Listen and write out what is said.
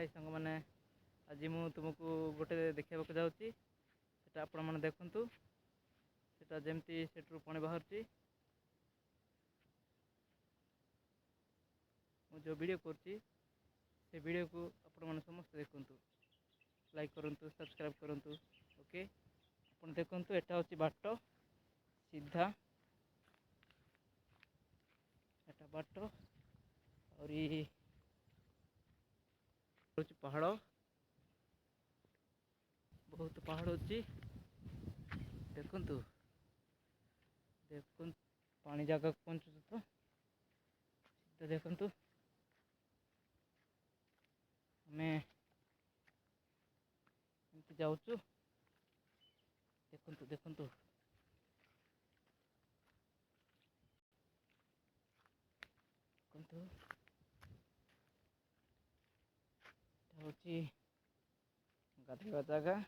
हाय सांग मैंने आज मु तुमको गोटे देखा जाऊँगी सेटा आपण मैंने देखु सेटा जमती सेठू पानी बाहर जो वीडियो कर वीडियो को आपण मैंने समस्त देखु लाइक करूँ सब्सक्राइब करूँ ओके आप देखु एटा हूँ बाट सीधा एटा बाट और पहाड़ बहुत पहाड़ अच्छी देखु देखु पानी जगह पहुँचु तो देखु आम एमती जाऊँ देखु देखु देखु हूँ गाधोवा जगह